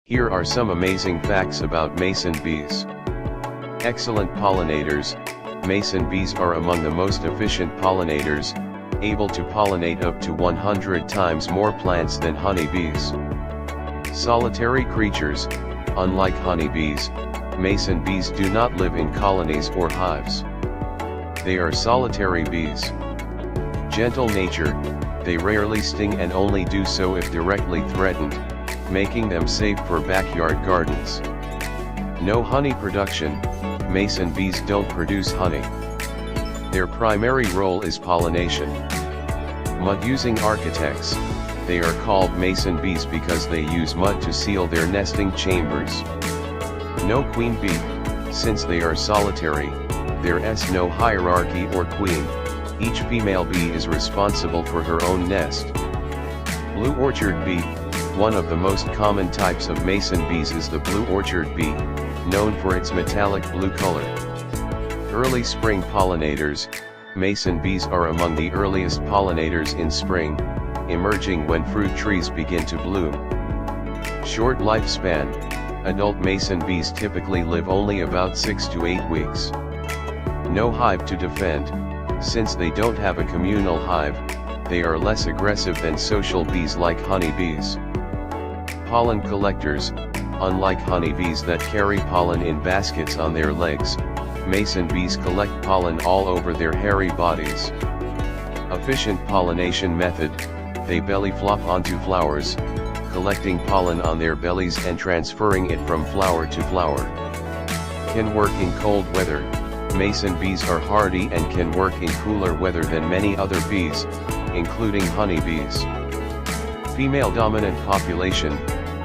Here are some amazing facts about mason bees. Excellent pollinators, mason bees are among the most efficient pollinators, able to pollinate up to 100 times more plants than honeybees. Solitary creatures, unlike honeybees, mason bees do not live in colonies or hives. They are solitary bees. Gentle nature, they rarely sting and only do so if directly threatened, making them safe for backyard gardens. No honey production, mason bees don't produce honey. Their primary role is pollination. Mud-using architects, they are called mason bees because they use mud to seal their nesting chambers. No queen bee, since they are solitary, there is no hierarchy or queen, each female bee is responsible for her own nest. Blue orchard bee, one of the most common types of mason bees is the blue orchard bee, known for its metallic blue color. Early spring pollinators, mason bees are among the earliest pollinators in spring, emerging when fruit trees begin to bloom. Short lifespan, adult mason bees typically live only about 6 to 8 weeks. No hive to defend, since they don't have a communal hive, they are less aggressive than social bees like honeybees. Pollen collectors, unlike honeybees that carry pollen in baskets on their legs, mason bees collect pollen all over their hairy bodies. Efficient pollination method, they belly flop onto flowers, collecting pollen on their bellies and transferring it from flower to flower. Can work in cold weather, mason bees are hardy and can work in cooler weather than many other bees, including honeybees. Female dominant population,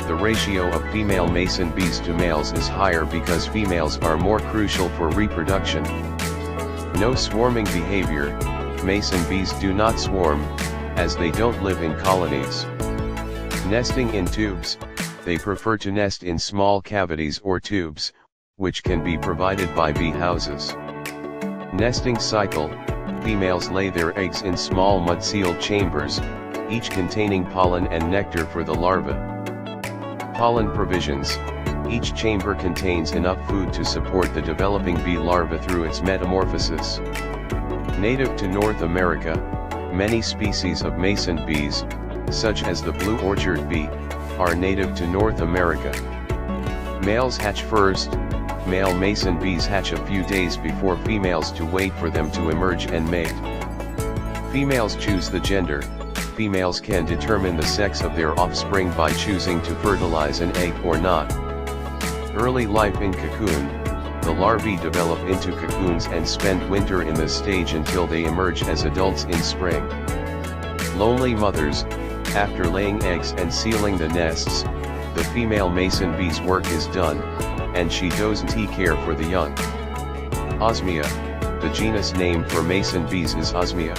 the ratio of female mason bees to males is higher because females are more crucial for reproduction. No swarming behavior, mason bees do not swarm, as they don't live in colonies. Nesting in tubes, they prefer to nest in small cavities or tubes, which can be provided by bee houses. Nesting cycle, females lay their eggs in small mud-sealed chambers, each containing pollen and nectar for the larvae. Pollen provisions, each chamber contains enough food to support the developing bee larva through its metamorphosis. Native to North America, many species of mason bees, such as the blue orchard bee, are native to North America. Males hatch first, male mason bees hatch a few days before females to wait for them to emerge and mate. Females choose the gender. Females can determine the sex of their offspring by choosing to fertilize an egg or not. Early life in cocoon, the larvae develop into cocoons and spend winter in this stage until they emerge as adults in spring. Lonely mothers, after laying eggs and sealing the nests, the female mason bee's work is done, and she doesn't care for the young. Osmia, the genus name for mason bees is Osmia.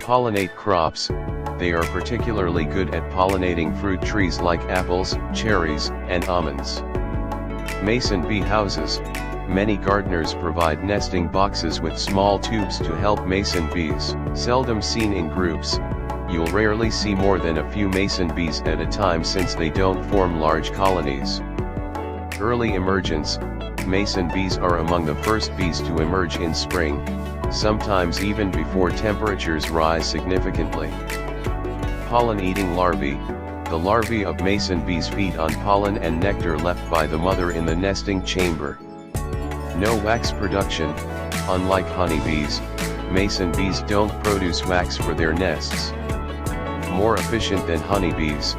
Pollinate crops, they are particularly good at pollinating fruit trees like apples, cherries, and almonds. Mason bee houses, many gardeners provide nesting boxes with small tubes to help mason bees. Seldom seen in groups, you'll rarely see more than a few mason bees at a time since they don't form large colonies. Early emergence, mason bees are among the first bees to emerge in spring, sometimes even before temperatures rise significantly. Pollen-eating larvae, the larvae of mason bees feed on pollen and nectar left by the mother in the nesting chamber. No wax production, unlike honeybees, mason bees don't produce wax for their nests. More efficient than honeybees,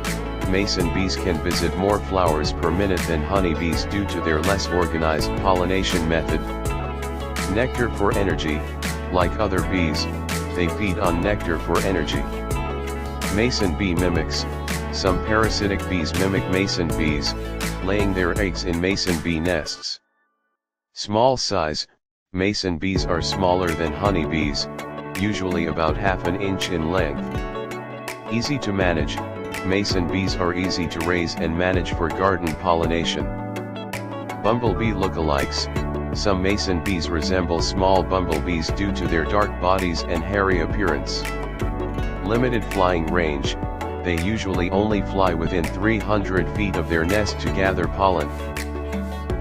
mason bees can visit more flowers per minute than honeybees due to their less organized pollination method. Nectar for energy, like other bees, they feed on nectar for energy. Mason bee mimics, some parasitic bees mimic mason bees, laying their eggs in mason bee nests. Small size, mason bees are smaller than honeybees, usually about ½ an inch in length. Easy to manage, mason bees are easy to raise and manage for garden pollination. Bumblebee lookalikes, some mason bees resemble small bumblebees due to their dark bodies and hairy appearance. Limited flying range, they usually only fly within 300 feet of their nest to gather pollen.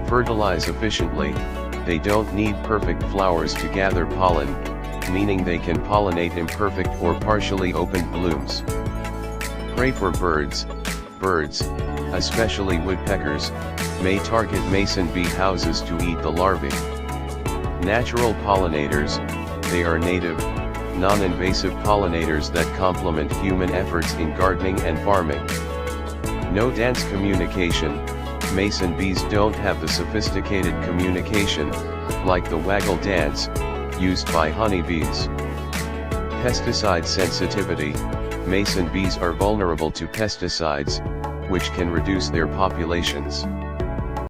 Fertilize efficiently, they don't need perfect flowers to gather pollen, meaning they can pollinate imperfect or partially opened blooms. Prey for birds. Birds, especially woodpeckers, may target mason bee houses to eat the larvae. Natural pollinators, they are native, non-invasive pollinators that complement human efforts in gardening and farming. No dance communication. Mason bees don't have the sophisticated communication, like the waggle dance, used by honeybees. Pesticide sensitivity. Mason bees are vulnerable to pesticides, which can reduce their populations.